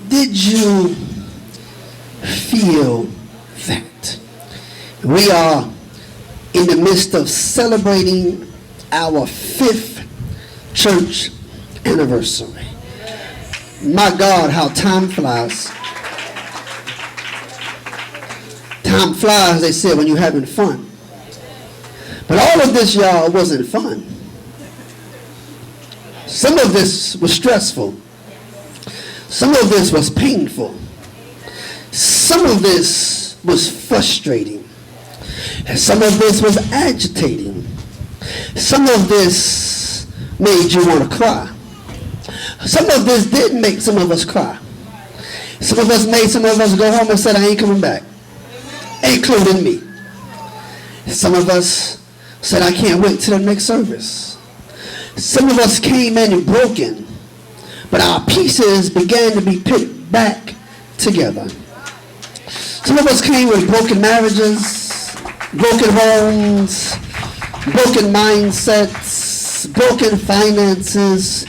Did you feel that? We are in the midst of celebrating our 5th church anniversary. My God, how time flies. Time flies, they said, when you're having fun. But all of this, y'all, wasn't fun. Some of this was stressful. Some of this was painful. Some of this was frustrating. And some of this was agitating. Some of this made you want to cry. Some of this did make some of us cry. Some of us made some of us go home and said, I ain't coming back. Including me. Some of us said, I can't wait till the next service. Some of us came in broken, but our pieces began to be put back together. Some of us came with broken marriages, broken homes, broken mindsets, broken finances,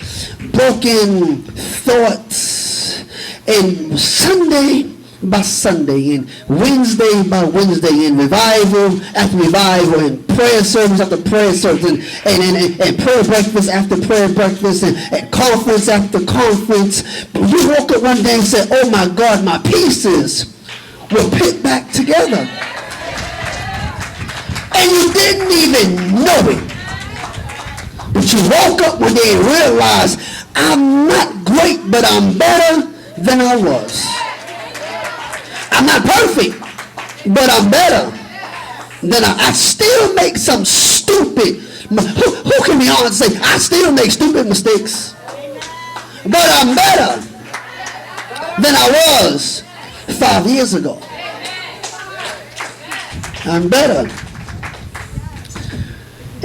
broken thoughts, and Sunday by Sunday, and Wednesday by Wednesday, and revival after revival, and prayer service after prayer service, and prayer breakfast after prayer breakfast, and conference after conference. But you woke up one day and said, oh my God, my pieces were put back together. And you didn't even know it. But you woke up one day and realized, I'm not great, but I'm better than I was. I'm not perfect, but I'm better than I still make some stupid, who can be honest and say, I still make stupid mistakes, but I'm better than I was 5 years ago. I'm better.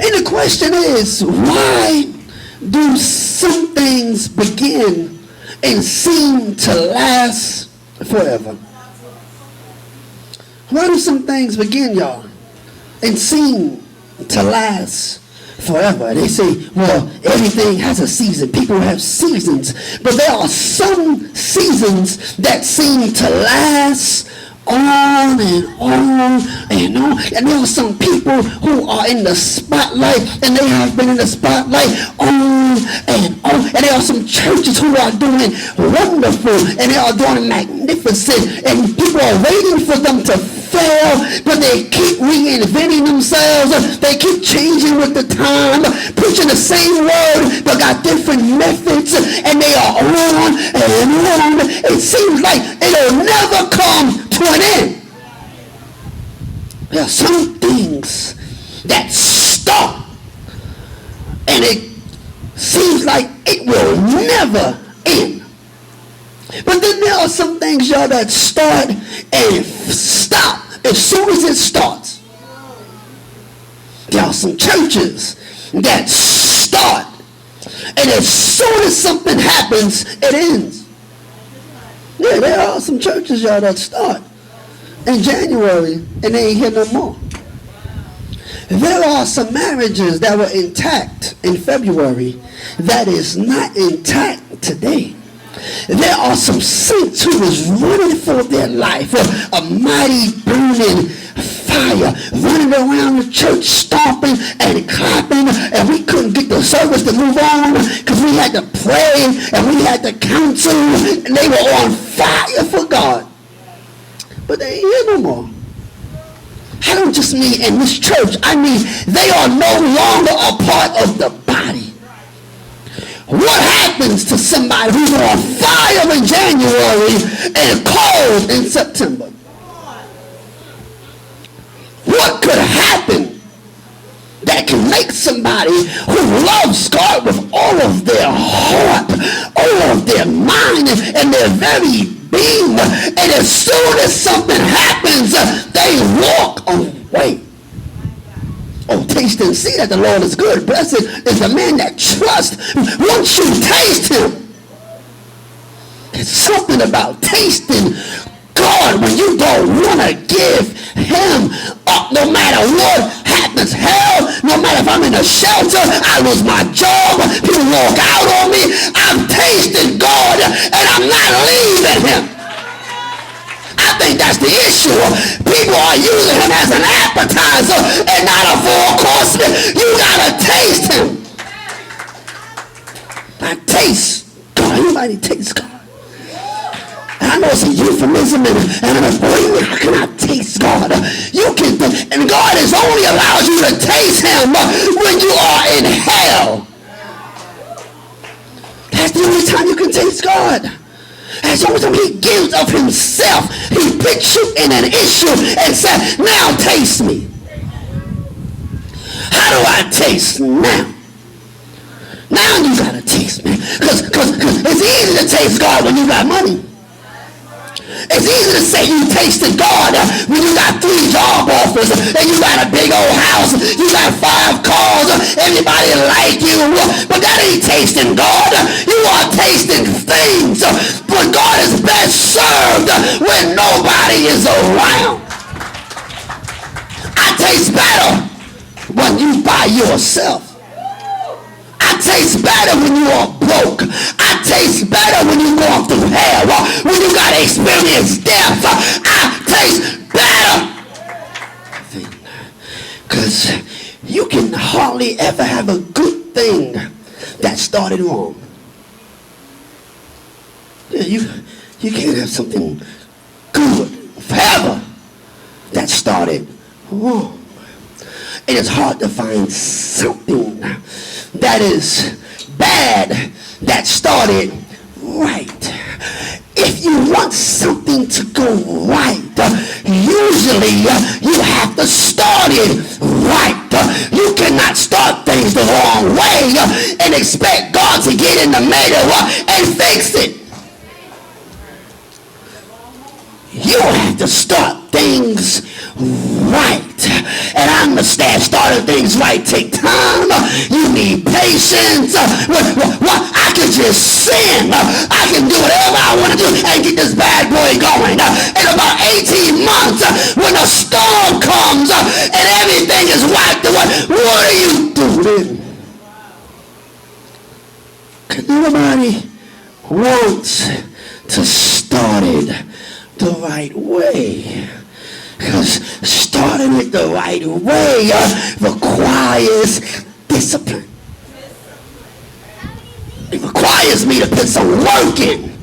And the question is, why do some things begin and seem to last forever? Why do some things begin, y'all, and seem to last forever? They say, well, everything has a season. People have seasons. But there are some seasons that seem to last on and on and on. And there are some people who are in the spotlight, and they have been in the spotlight on and on. And there are some churches who are doing wonderful, and they are doing magnificent, and people are waiting for them to fail, but they keep reinventing themselves. They keep changing with the time, preaching the same word, but got different methods, and they are on and on. It seems like it'll never come to an end. There are some things that start, and it seems like it will never end. But then there are some things, y'all, that start and stop as soon as it starts. There are some churches that start, and as soon as something happens, it ends. Yeah, there are some churches, y'all, that start in January and they ain't here no more. There are some marriages that were intact in February that is not intact today. There are some saints who was running for their life, a mighty burning fire, running around the church, stomping and clapping, and we couldn't get the service to move on because we had to pray and we had to counsel, and they were on fire for God. But they ain't here no more. I don't just mean in this church. I mean they are no longer a part of the body. What happens to somebody who's on fire in January and cold in September? What could happen that can make somebody who loves God with all of their heart, all of their mind, and their very being, and as soon as something happens, they walk away? Oh, taste and see that the Lord is good. Blessed is the man that trusts. Once you taste him, there's something about tasting God when you don't want to give him up no matter what happens. as hell. No matter if I'm in a shelter, I lose my job, people walk out on me. I've tasted God and I'm not leaving him. I think that's the issue. People are using him as an appetizer and not a full course meal. You gotta taste him. I taste God. Anybody taste God? And I know it's a euphemism and how can I taste God? You can, and God is only allows you to taste him when you are in hell. That's the only time you can taste God. That's the only time he gives of himself. He puts you in an issue and says, now taste me. How do I taste now? Now you gotta taste me. Because it's easy to taste God when you got money. It's easy to say you tasted God when you got 3 job offers and you got a big old house, you got 5 cars, everybody like you, but that ain't tasting God. You are tasting things, but God is best served when nobody is around. I taste better when you by yourself. I taste better when you are broke. I taste better when you're going through hell. When you got to experience death. I taste better. Because you can hardly ever have a good thing that started wrong. Yeah, you can't have something good forever that started wrong. It is hard to find something that is bad that started right. If you want something to go right, usually you have to start it right. You cannot start things the wrong way and expect God to get in the middle and fix it. You have to start things right. And I understand starting things right take time. You need patience. I can just sin. I can do whatever I want to do and get this bad boy going. In about 18 months, when a storm comes and everything is wiped away, what do you do then? Because nobody wants to start it the right way. Because starting it the right way requires discipline. It requires me to put some work in.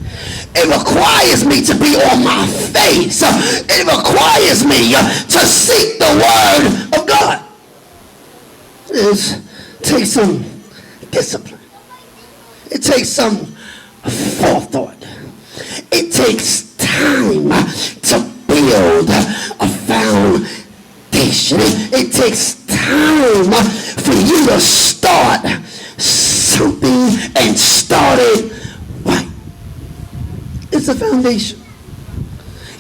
It requires me to be on my face. It requires me to seek the word of God. It takes some discipline. It takes some forethought. It takes time to build a foundation. It takes time for you to start something and start it right. It's a foundation.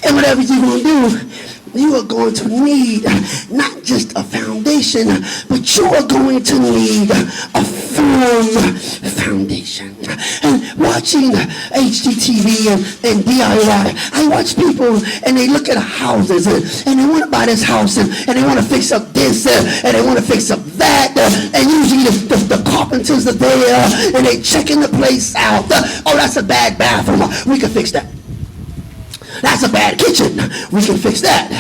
And whatever you're going to do, you are going to need not just a foundation, but you are going to need a firm foundation. And watching HGTV and DIY, I watch people and they look at houses and they want to buy this house and they want to fix up this and they want to fix up that. And usually the carpenters are there and they checking the place out. Oh, that's a bad bathroom. We can fix that. That's a bad kitchen. We can fix that.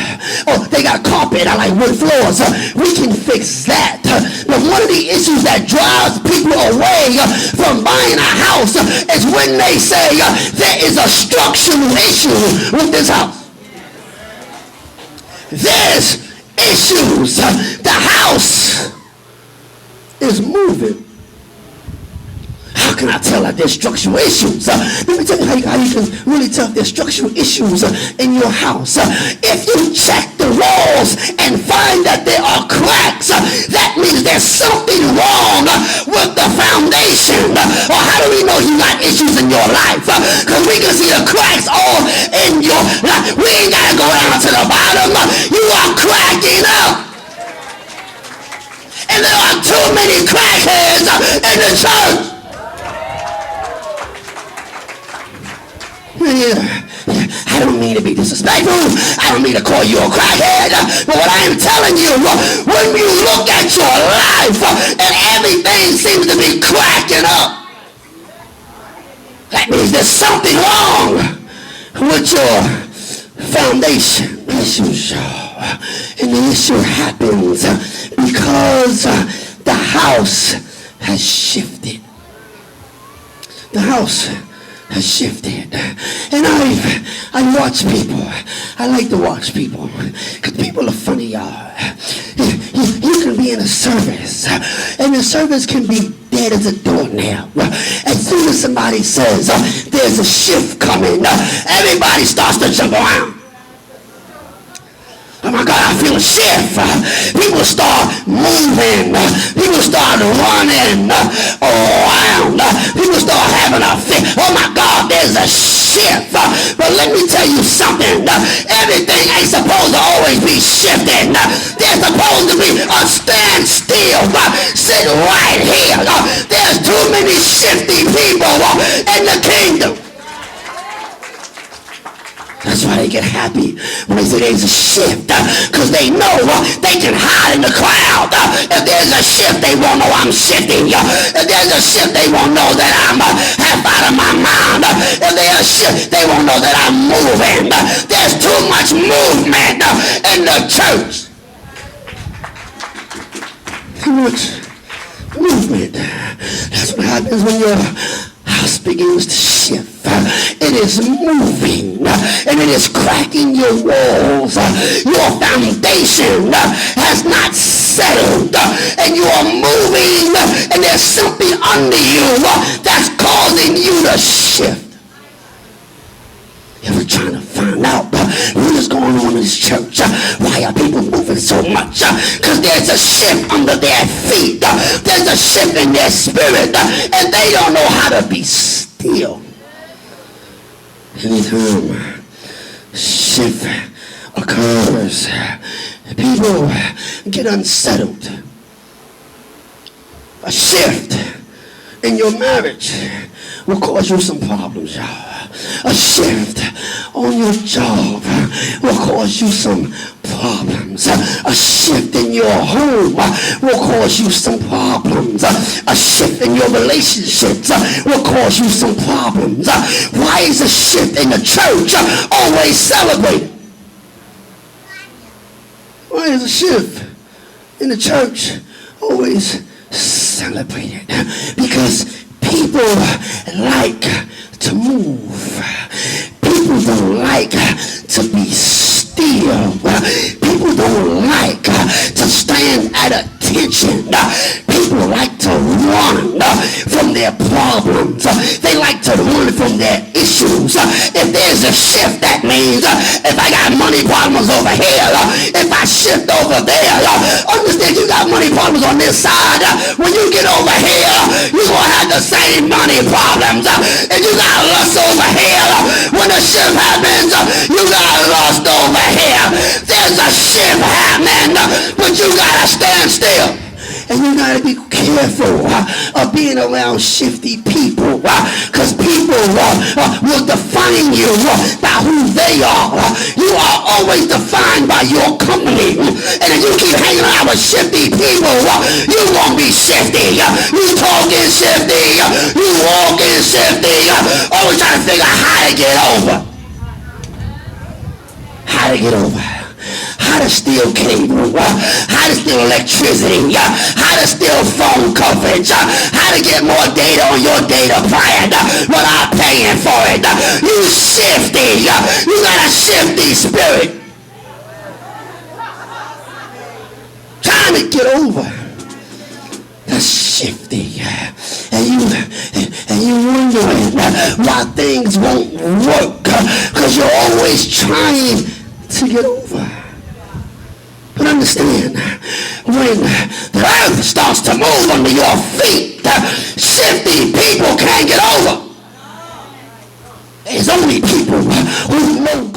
Oh, they got carpet. I like wood floors. We can fix that. But one of the issues that drives people away from buying a house is when they say there is a structural issue with this house. There's issues. The house is moving. How can I tell that there's structural issues? Let me tell you how you can really tell if there's structural issues in your house. If you check the walls and find that there are cracks, that means there's something wrong with the foundation. Or how do we know you got issues in your life? Because we can see the cracks all in your life. We ain't got to go down to the bottom. You are cracking up. And there are too many crackheads in the church. I don't mean to be disrespectful. I don't mean to call you a crackhead. But what I am telling you, when you look at your life and everything seems to be cracking up, that means there's something wrong with your foundation issues. And the issue happens because the house has shifted. The house has shifted. And I watch people. I like to watch people because people are funny, y'all. You can be in a service and the service can be dead as a doornail. As soon as somebody says there's a shift coming, everybody starts to jump around. Oh my God, I feel a shift. People start moving. People start running around. People start having a fit. Oh my God, there's a shift. But let me tell you something. Everything ain't supposed to always be shifting. There's supposed to be a standstill. Sit right here. There's too many shifty people in the kingdom. That's why they get happy when they say there's a shift, because they know they can hide in the crowd. If there's a shift, they won't know I'm shifting. If there's a shift, they won't know that I'm half out of my mind. If there's a shift, they won't know that I'm moving. There's too much movement in the church. Too much movement. That's what happens when your house begins to shift. It is moving and it is cracking your walls. Your foundation has not settled and you are moving and there's something under you that's causing you to shift. We're trying to find out what is going on in this church. Why are people moving so much? Because there's a shift under their feet. There's a shift in their spirit and they don't know how to be still. Anytime shift occurs, people get unsettled. A shift in your marriage will cause you some problems, y'all. A shift on your job will cause you some problems. A shift in your home will cause you some problems. A shift in your relationships will cause you some problems. Why is a shift in the church always celebrated? Why is a shift in the church always celebrated? Because people like to move. People don't like to be still. People don't like to stand at attention. People like to run from their problems. They like to run from their issues. If there's a shift, that means if I got money problems over here, if I shift over there, understand you got money problems on this side. When you get over here, you're going to have the same money problems. If you got lust over here, when the shift happens, you got lust over here. There's a shift happening, but you got to stand still. And you got to be careful of being around shifty people, because people will define you by who they are. You are always defined by your company. And if you keep hanging out with shifty people, you won't be shifty. You talking shifty. You walking shifty. Always trying to figure out how to get over. How to get over. How to steal cable, how to steal electricity, how to steal phone coverage, how to get more data on your data plan without paying for it. You shifty, you got a shifty spirit. Trying to get over. That's shifty. And you wondering why things won't work, because you're always trying to get over. But understand, when the earth starts to move under your feet, shifty people can't get over. There's only people who know